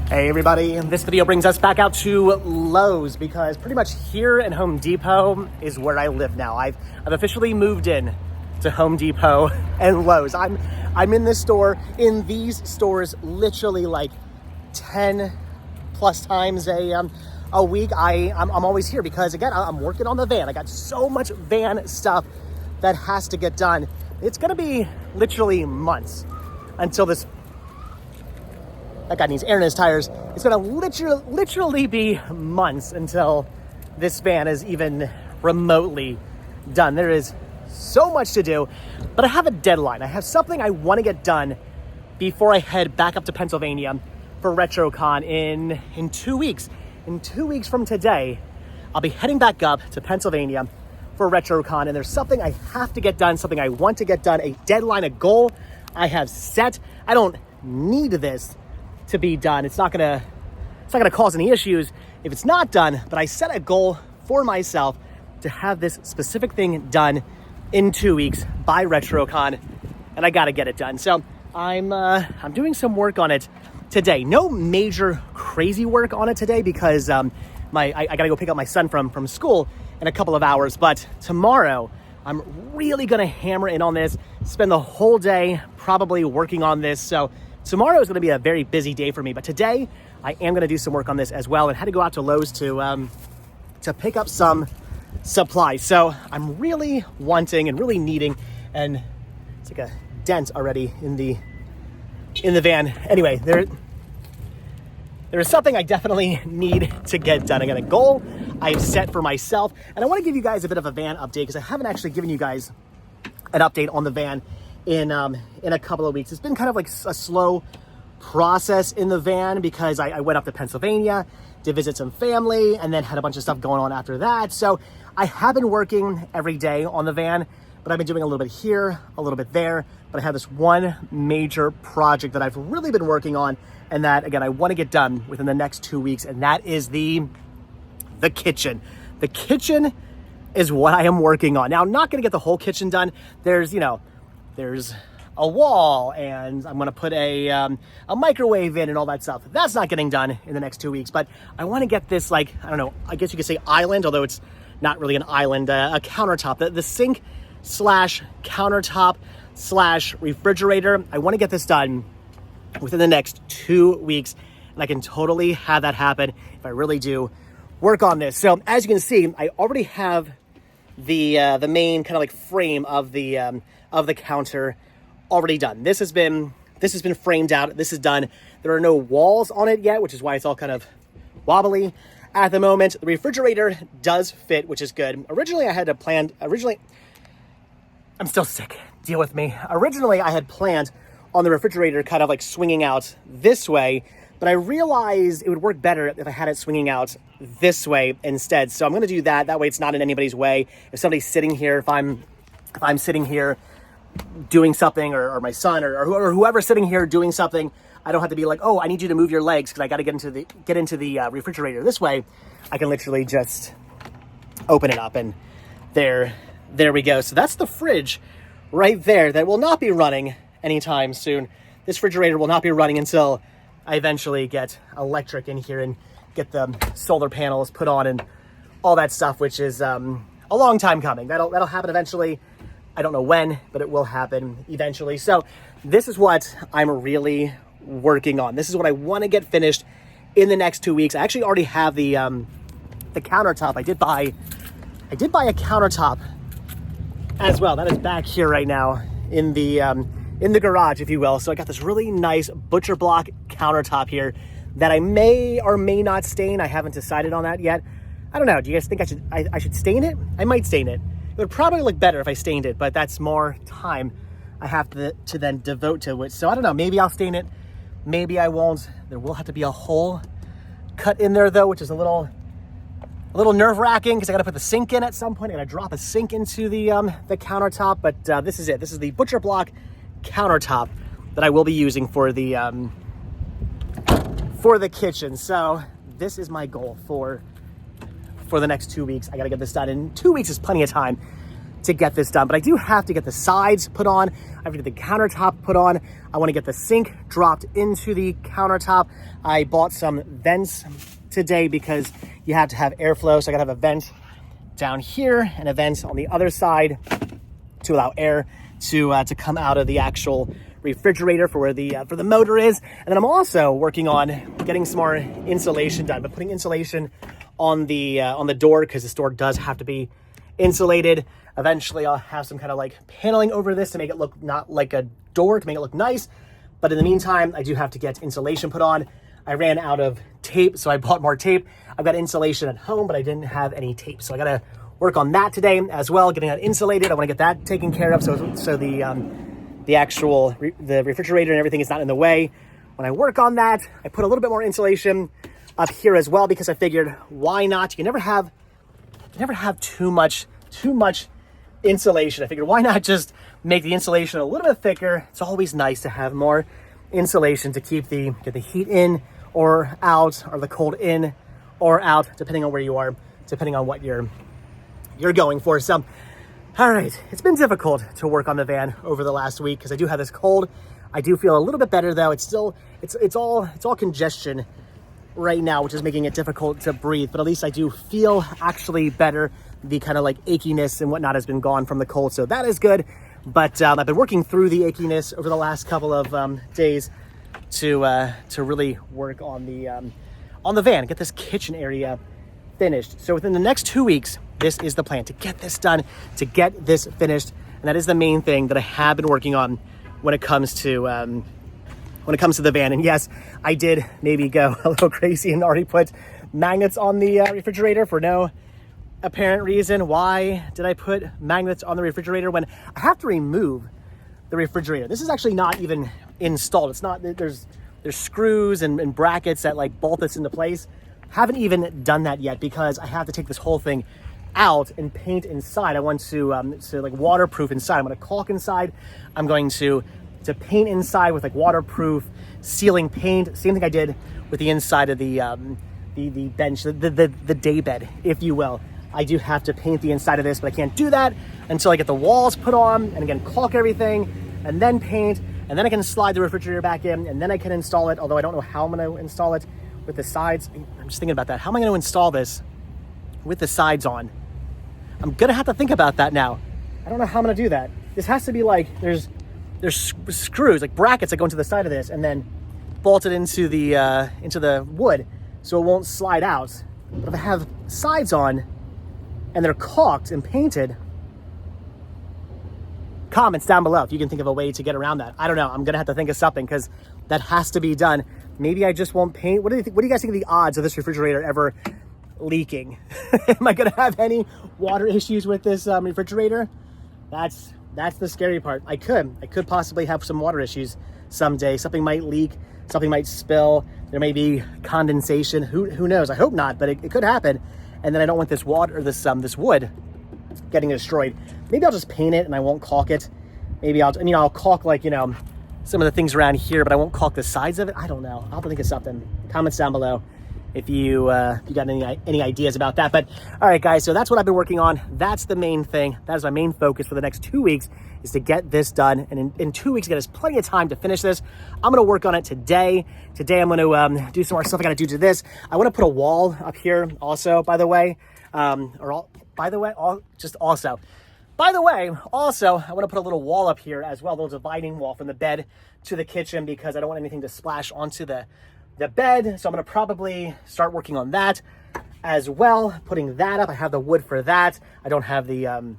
Hey everybody, this video brings us back out to Lowe's because pretty much here in Home Depot is where I live now. I've officially moved in to Home Depot and Lowe's. I'm in this store, in these stores, literally like 10 plus times a week. I'm always here because again, I'm working on the van. I got so much van stuff that has to get done. It's gonna be literally months until this. That guy needs air in his tires. It's gonna literally be months until this van is even remotely done. There is so much to do, but I have a deadline. I have something I wanna get done before I head back up to Pennsylvania for RetroCon in 2 weeks. In 2 weeks from today, I'll be heading back up to Pennsylvania for RetroCon, and there's something I have to get done, something I want to get done, a deadline, a goal I have set. I don't need this to be done. It's not gonna cause any issues if it's not done, but I set a goal for myself to have this specific thing done in 2 weeks by RetroCon, and I gotta get it done. So I'm doing some work on it today. No major crazy work on it today because I gotta go pick up my son from school in a couple of hours, but tomorrow I'm really gonna hammer in on this, spend the whole day probably working on this. So tomorrow is going to be a very busy day for me, but today I am going to do some work on this as well, and had to go out to Lowe's to pick up some supplies. So I'm really wanting and really needing, and it's like a dent already in the van. Anyway, there is something I definitely need to get done. I got a goal I've set for myself, and I want to give you guys a bit of a van update because I haven't actually given you guys an update on the van in a couple of weeks. It's been kind of like a slow process in the van because I went up to Pennsylvania to visit some family and then had a bunch of stuff going on after that. So I have been working every day on the van, but I've been doing a little bit here, a little bit there. But I have this one major project that I've really been working on, and that, again, I want to get done within the next 2 weeks, and that is the kitchen. The kitchen is what I am working on. Now, I'm not going to get the whole kitchen done. There's a wall, and I'm gonna put a microwave in and all that stuff. That's not getting done in the next 2 weeks, but I wanna get this, like, I don't know, I guess you could say island, although it's not really an island, a countertop, the sink slash countertop slash refrigerator. I wanna get this done within the next 2 weeks, and I can totally have that happen if I really do work on this. So as you can see, I already have the main kind of like frame of the counter already done. This has been framed out. This is done. There are no walls on it yet, which is why it's all kind of wobbly at the moment. The refrigerator does fit, which is good. Originally, I'm still sick. Deal with me. Originally, I had planned on the refrigerator kind of like swinging out this way, but I realized it would work better if I had it swinging out this way instead. So I'm going to do that. That way it's not in anybody's way. If somebody's sitting here, if I'm sitting here doing something, or my son or whoever's sitting here doing something, I don't have to be like, oh, I need you to move your legs because I got to get into the refrigerator. This way, I can literally just open it up, and there we go. So that's the fridge right there that will not be running anytime soon. This refrigerator will not be running until I eventually get electric in here and get the solar panels put on and all that stuff, which is a long time coming. That'll happen eventually. I don't know when, but it will happen eventually. So this is what I'm really working on. This is what I want to get finished in the next 2 weeks. I actually already have the countertop. I did buy a countertop as well. That is back here right now in the garage, if you will. So I got this really nice butcher block countertop here that I may or may not stain. I haven't decided on that yet. I don't know. Do you guys think I should stain it? I might stain it. It would probably look better if I stained it, but that's more time I have to then devote to it. So I don't know. Maybe I'll stain it. Maybe I won't. There will have to be a hole cut in there though, which is a little nerve-wracking because I got to put the sink in at some point. I got to drop a sink into the countertop. But this is it. This is the butcher block countertop that I will be using for the kitchen. So this is my goal for the next 2 weeks. I got to get this done, and 2 weeks is plenty of time to get this done, but I do have to get the sides put on. I have to get the countertop put on. I want to get the sink dropped into the countertop. I bought some vents today because you have to have airflow. So I gotta have a vent down here and a vent on the other side to allow air to come out of the actual refrigerator for where the motor is. And then I'm also working on getting some more insulation done, but putting insulation on the door, because this door does have to be insulated. Eventually I'll have some kind of like paneling over this to make it look not like a door, to make it look nice. But in the meantime, I do have to get insulation put on. I ran out of tape, so I bought more tape. I've got insulation at home, but I didn't have any tape. So I gotta work on that today as well, getting that insulated. I wanna get that taken care of so the actual the refrigerator and everything is not in the way. When I work on that, I put a little bit more insulation up here as well, because I figured, why not? You can never have too much insulation. I figured, why not just make the insulation a little bit thicker? It's always nice to have more insulation to get the heat in or out, or the cold in or out, depending on where you are, depending on what you're going for. So, all right, it's been difficult to work on the van over the last week because I do have this cold. I do feel a little bit better though. It's all congestion right now, which is making it difficult to breathe, but at least I do feel actually better. The kind of like achiness and whatnot has been gone from the cold, so that is good. But I've been working through the achiness over the last couple of days to really work on the van, get this kitchen area finished. So within the next 2 weeks, this is the plan, to get this done, to get this finished, and that is the main thing that I have been working on when it comes to the van. And yes, I did maybe go a little crazy and already put magnets on the refrigerator for no apparent reason. Why did I put magnets on the refrigerator when I have to remove the refrigerator? This is actually not even installed. It's not, there's screws and brackets that like bolt this into place. Haven't even done that yet because I have to take this whole thing out and paint inside. I want to like waterproof inside. I'm going to caulk inside. I'm going to paint inside with like waterproof sealing paint. Same thing I did with the inside of the bench, the day bed, if you will. I do have to paint the inside of this, but I can't do that until I get the walls put on and again caulk everything and then paint, and then I can slide the refrigerator back in and then I can install it, although I don't know how I'm going to install it with the sides. I'm just thinking about that. How am I going to install this with the sides on? I'm going to have to think about that now. I don't know how I'm going to do that. This has to be like, there's screws, like brackets that go into the side of this and then bolted into the wood so it won't slide out. But if I have sides on and they're caulked and painted, comments down below if you can think of a way to get around that. I don't know. I'm gonna have to think of something because that has to be done. Maybe I just won't paint. What do you guys think of the odds of this refrigerator ever leaking? Am I gonna have any water issues with this refrigerator? That's the scary part. I could possibly have some water issues someday. Something might leak, something might spill. There may be condensation. Who knows? I hope not, but it could happen. And then I don't want this water or this wood getting destroyed. Maybe I'll just paint it and I won't caulk it. Maybe I'll caulk like, some of the things around here, but I won't caulk the sides of it. I don't know. I'll have to think of something. Comments down below if you got any ideas about that. But all right, guys, so that's what I've been working on. That's the main thing. That is my main focus for the next 2 weeks, is to get this done. And in 2 weeks, get us plenty of time to finish this. I'm going to work on it today. Today, I'm going to do some more stuff I got to do to this. I want to put a wall up here also, by the way. I want to put a little wall up here as well, a little dividing wall from the bed to the kitchen, because I don't want anything to splash onto the bed. So I'm going to probably start working on that as well, putting that up. I have the wood for that. I don't have the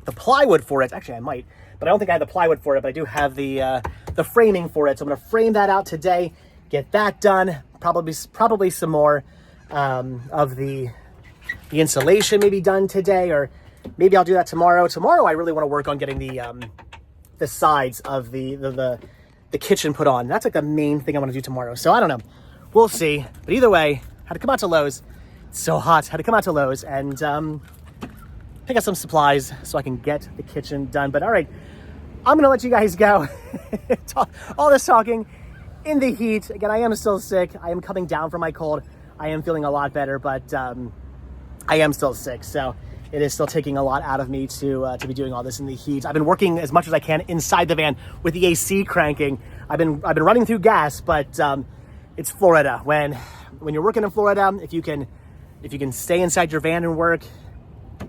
plywood for it. Actually, I might, but I don't think I have the plywood for it, but I do have the framing for it. So I'm going to frame that out today, get that done. Probably some more of the insulation maybe done today, or maybe I'll do that tomorrow. Tomorrow, I really want to work on getting the sides of the kitchen put on. That's like the main thing I want to do tomorrow. So I don't know. We'll see. But either way, had to come out to Lowe's. It's so hot. Had to come out to Lowe's and pick up some supplies so I can get the kitchen done. But all right, I'm going to let you guys go. All this talking in the heat. Again, I am still sick. I am coming down from my cold. I am feeling a lot better, but I am still sick. So it is still taking a lot out of me to be doing all this in the heat. I've been working as much as I can inside the van with the AC cranking. I've been running through gas, but it's Florida. When you're working in Florida, if you can stay inside your van and work,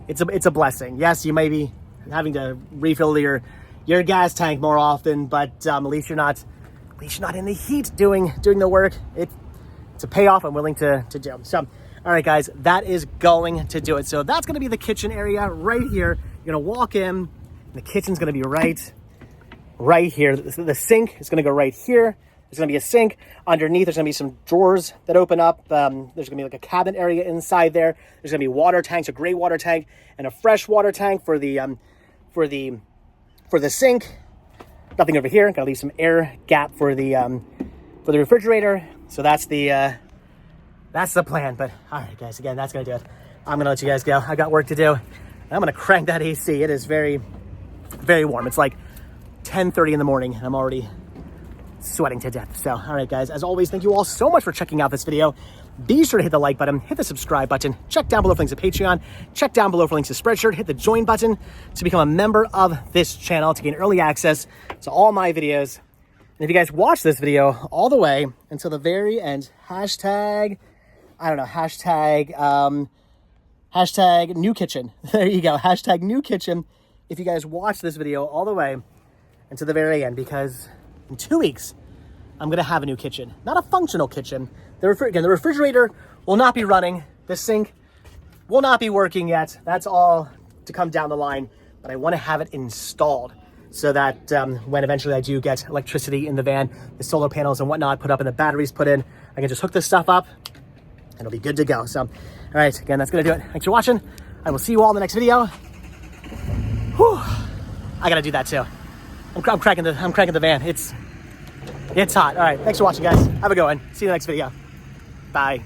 it's a blessing. Yes, you may be having to refill your gas tank more often, but at least you're not in the heat doing the work. It's a payoff I'm willing to do. So, all right, guys, that is going to do it. So that's going to be the kitchen area right here. You're going to walk in, and the kitchen's going to be right here. The sink is going to go right here. There's going to be a sink. Underneath, there's going to be some drawers that open up. There's going to be like a cabinet area inside there. There's going to be water tanks, a gray water tank, and a fresh water tank for the sink. Nothing over here. Got to leave some air gap for the refrigerator. So that's the plan. But all right, guys, again, that's going to do it. I'm going to let you guys go. I got work to do. I'm going to crank that AC. It is very, very warm. It's like 10:30 in the morning, and I'm already sweating to death. So, all right, guys, as always, thank you all so much for checking out this video. Be sure to hit the like button, hit the subscribe button, check down below for links to Patreon, check down below for links to Spreadshirt, hit the join button to become a member of this channel to gain early access to all my videos. And if you guys watch this video all the way until the very end, hashtag new kitchen. There you go, hashtag new kitchen. If you guys watch this video all the way until the very end, because in 2 weeks, I'm going to have a new kitchen. Not a functional kitchen. The refrigerator will not be running. The sink will not be working yet. That's all to come down the line. But I want to have it installed so that when eventually I do get electricity in the van, the solar panels and whatnot put up and the batteries put in, I can just hook this stuff up and it'll be good to go. So, all right, again, that's going to do it. Thanks for watching. I will see you all in the next video. Whew. I got to do that too. I'm cranking the van. It's hot. All right. Thanks for watching, guys. Have a good one. See you in the next video. Bye.